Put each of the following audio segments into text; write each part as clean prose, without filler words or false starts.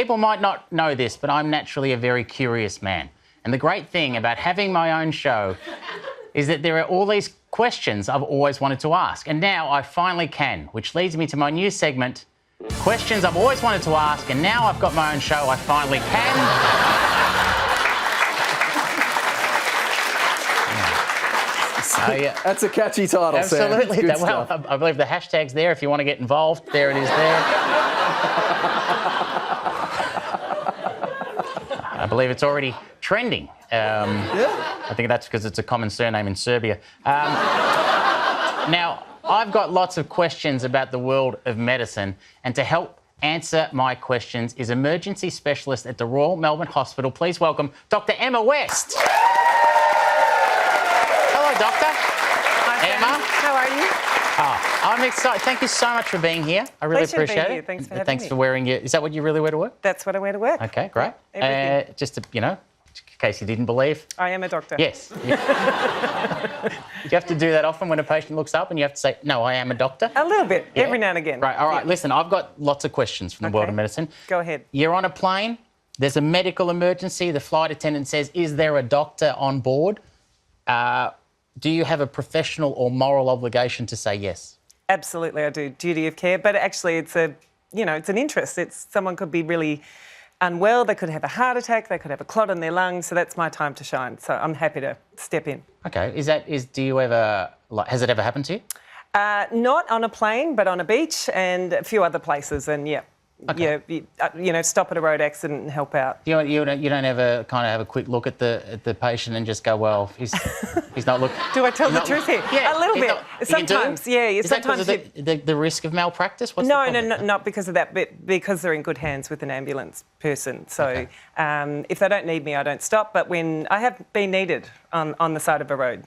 People might not know this, but I'm naturally a very curious man. And the great thing about having my own show is that there are all these questions I've always wanted to ask. And now I finally can, which leads me to my new segment, Questions I've Always Wanted to Ask. And now I've got my own show, I finally can. Yeah. That's a catchy title, Absolutely. Sam. Well, I believe the hashtag's there if you want to get involved. There it is there. I believe it's already trending. Yeah. I think that's because it's a common surname in Serbia. Now, I've got lots of questions about the world of medicine, and to help answer my questions is emergency specialist at the Royal Melbourne Hospital. Please welcome Dr. Emma West. Hello, Doctor. Hi, Emma. How are you? I'm excited. Thank you so much for being here. I really Pleasure appreciate being it. here. Thanks for having Thanks me. for wearing your... Is that what you really wear to work? That's what I wear to work. Okay, great. Everything. Just to, in case you didn't believe. I am a doctor. Yes. Do you have to do that often when a patient looks up and you have to say, no, I am a doctor? A little bit, Yeah. every now and again. Right, all right. Yeah. Listen, I've got lots of questions from the world of medicine. Go ahead. You're on a plane. There's a medical emergency. The flight attendant says, is there a doctor on board? Do you have a professional or moral obligation to say yes? Absolutely, I do. Duty of care. But actually, it's an interest. Someone could be really unwell. They could have a heart attack. They could have a clot in their lungs. So that's my time to shine. So I'm happy to step in. Okay. Do you ever, has it ever happened to you? Not on a plane, but on a beach and a few other places. And Okay. stop at a road accident and help out. You don't ever kind of have a quick look at the patient and just go, well, he's not looking. Do I tell the truth here? Yeah, a little bit. You Sometimes, do? yeah. Is Sometimes that because of the risk of malpractice? What's No, the problem? not because of that, but because they're in good hands with an ambulance person. So Okay. if they don't need me, I don't stop. But when I have been needed on the side of a road,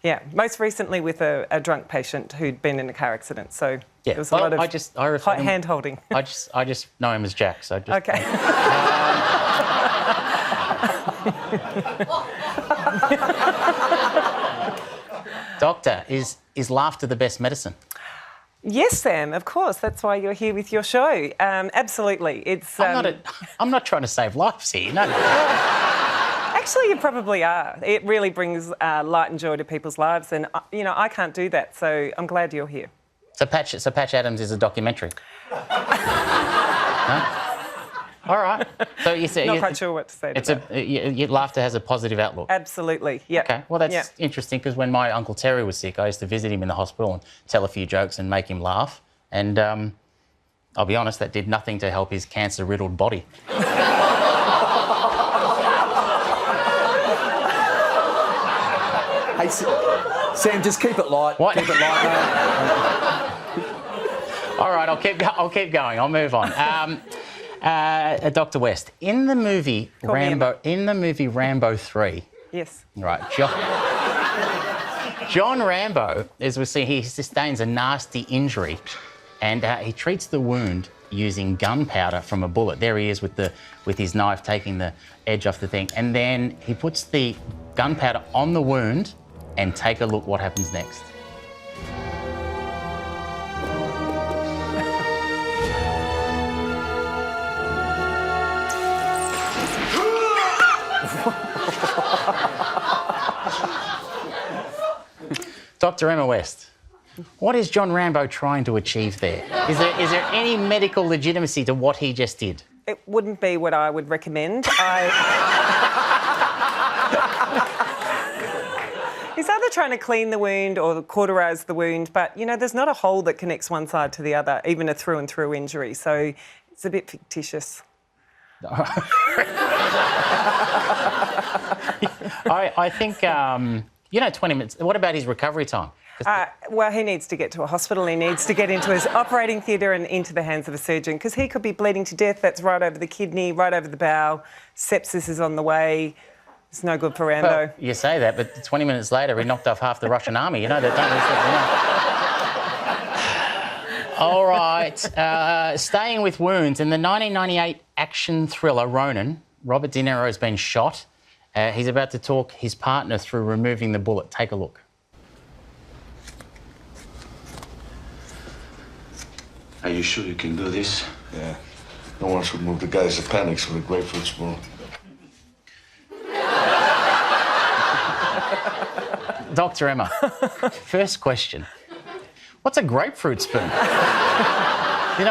yeah, most recently with a drunk patient who'd been in a car accident. So Yeah, there was a lot of I refer him- hand holding. I just know him as Jack. So just, Okay. Doctor, is laughter the best medicine? Yes, Sam. Of course. That's why you're here with your show. Absolutely. It's. I'm not trying to save lives here. No. Actually, you probably are. It really brings light and joy to people's lives, and I can't do that. So I'm glad you're here. So Patch Adams is a documentary. No? All right. So you say Not quite sure what to say to that. laughter has a positive outlook. Absolutely. Yeah. Okay. Well, that's interesting because when my Uncle Terry was sick, I used to visit him in the hospital and tell a few jokes and make him laugh. And I'll be honest, that did nothing to help his cancer-riddled body. Hey, Sam, just keep it light. What? Keep it light, mate. All right, I'll keep going. I'll move on. Dr. West, in the movie Call me Rambo 3, Yes. right, John Rambo, as we see, he sustains a nasty injury, and he treats the wound using gunpowder from a bullet. There he is with his knife taking the edge off the thing, and then he puts the gunpowder on the wound, and take a look what happens next. Dr. Emma West, what is John Rambo trying to achieve there? Is there any medical legitimacy to what he just did? It wouldn't be what I would recommend. He's either trying to clean the wound or cauterise the wound, but, there's not a hole that connects one side to the other, even a through-and-through injury, so it's a bit fictitious. I think, 20 minutes. What about his recovery time? Well, he needs to get to a hospital. He needs to get into his operating theatre and into the hands of a surgeon because he could be bleeding to death. That's right over the kidney, right over the bowel. Sepsis is on the way. It's no good for Rambo. Well, you say that, but 20 minutes later, he knocked off half the Russian army. You know that, don't you? All right. Staying with wounds, in the 1998 action thriller Ronin, Robert De Niro has been shot. He's about to talk his partner through removing the bullet. Take a look. Are you sure you can do this? Yeah. No one should move the guy's appendix with a grapefruit spoon. Dr. Emma, first question. What's a grapefruit spoon? Do you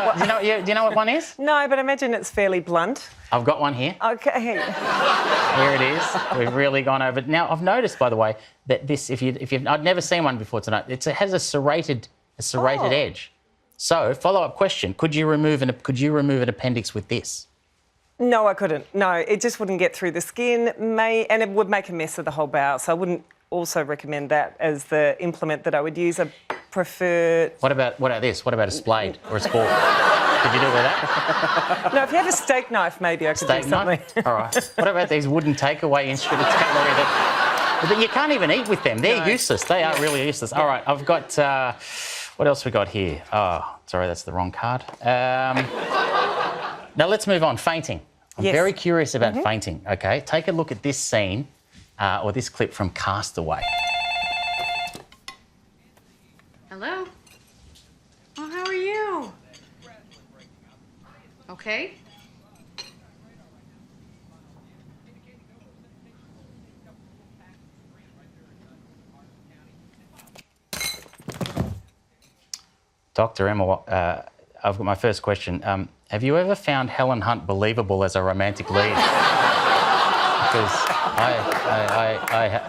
know what one is? No, but I imagine it's fairly blunt. I've got one here. Okay. Here it is. We've really gone over it. Now, I've noticed, by the way, that this, I'd never seen one before tonight. It has a serrated edge. So, follow-up question: Could you remove an appendix with this? No, I couldn't. No, it just wouldn't get through the skin, and it would make a mess of the whole bowel. So I wouldn't also recommend that as the implement that I would use. I prefer... What about this? What about a spade or a spork? Could you do it with that? No, if you have a steak knife, maybe I could do something. All right. What about these wooden takeaway instruments that you can't even eat with them? They're useless. They are really useless. All right, I've got... what else we got here? Oh, sorry, that's the wrong card. Now, let's move on. Fainting. I'm very curious about fainting, OK? Take a look at this scene or this clip from Castaway. Hello? Oh, how are you? Okay. Dr. Emma, I've got my first question. Have you ever found Helen Hunt believable as a romantic lead? Because I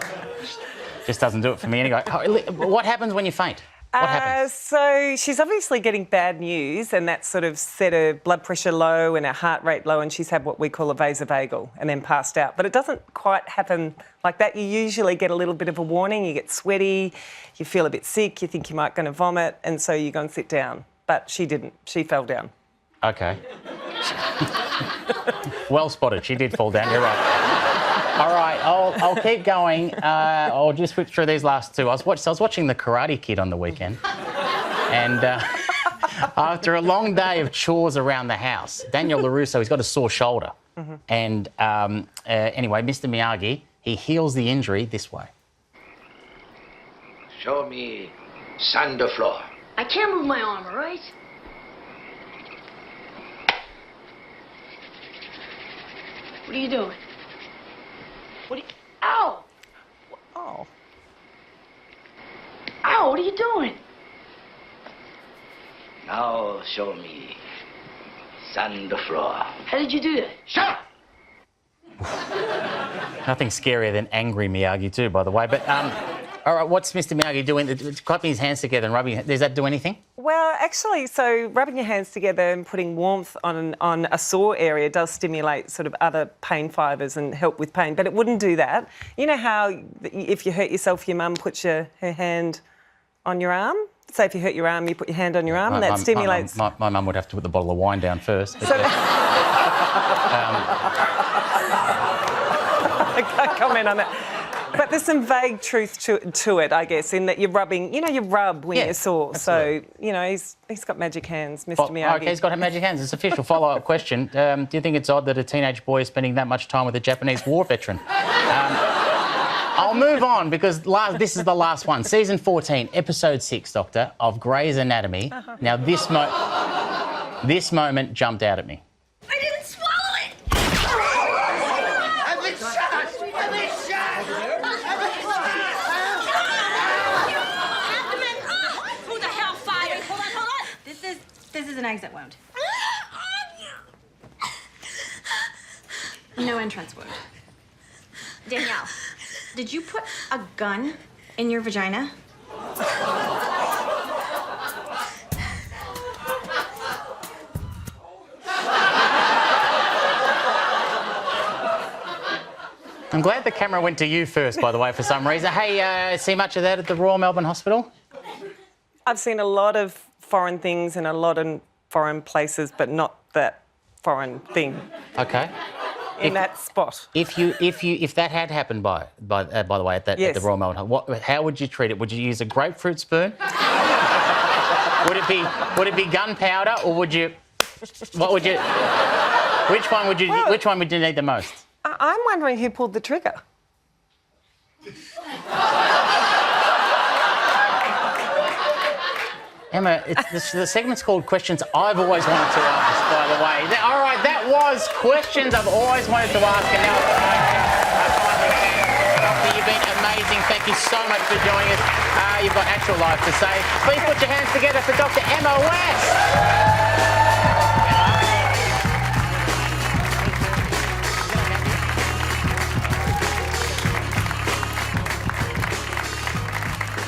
just doesn't do it for me anyway. What happens when you faint? What happens? So she's obviously getting bad news, and that sort of set her blood pressure low and her heart rate low, and she's had what we call a vasovagal and then passed out. But it doesn't quite happen like that. You usually get a little bit of a warning. You get sweaty, you feel a bit sick, you think you might going to vomit, and so you go and sit down. But she didn't. She fell down. OK. Well spotted. She did fall down. You're right. All right, I'll keep going. I'll just whip through these last two. I was watching The Karate Kid on the weekend, and after a long day of chores around the house, Daniel LaRusso, he's got a sore shoulder, and anyway, Mr. Miyagi, he heals the injury this way. Show me sand the floor. I can't move my arm, all right? What are you doing? Ow! Oh. Ow, what are you doing? Now show me sand the floor. How did you do that? Shut up! Nothing scarier than angry Miyagi too, by the way. But all right, what's Mr. Miyagi doing? Clapping his hands together and rubbing. Does that do anything? Well, actually, so rubbing your hands together and putting warmth on a sore area does stimulate sort of other pain fibres and help with pain, but it wouldn't do that. You know how if you hurt yourself, your mum puts her hand on your arm? Say if you hurt your arm, you put your hand on your arm, and that stimulates... My mum would have to put the bottle of wine down first. But, I can't comment on that. But there's some vague truth to it, I guess, in that you're rubbing... You know, you rub when you're sore. Absolutely. So, you know, he's got magic hands, Mr. Miyagi. OK, he's got magic hands. It's official. Follow-up question. Do you think it's odd that a teenage boy is spending that much time with a Japanese war veteran? I'll move on because this is the last one. Season 14, Episode 6, Doctor, of Grey's Anatomy. Now, this moment jumped out at me. I didn't swallow it! I've been shot! I've been shot! Abdomen! Who the hell fired? Hold on. This is an exit wound. No entrance wound. Danielle, did you put a gun in your vagina? I'm glad the camera went to you first, by the way, for some reason. Hey, see much of that at the Royal Melbourne Hospital? I've seen a lot of foreign things in a lot of foreign places, but not that foreign thing OK. in that spot. If that had happened, by the way, at the Royal Melbourne, how would you treat it? Would you use a grapefruit spoon? would it be gunpowder, or would you? What would you? Which one would you? Which one would you need the most? I'm wondering who pulled the trigger. Emma, the segment's called Questions I've Always Wanted to Ask, by the way. All right, that was Questions I've Always Wanted to Ask, and now I finally can. Doctor, you've been amazing. Thank you so much for joining us. You've got actual life to say. Please put your hands together for Dr. Emma West.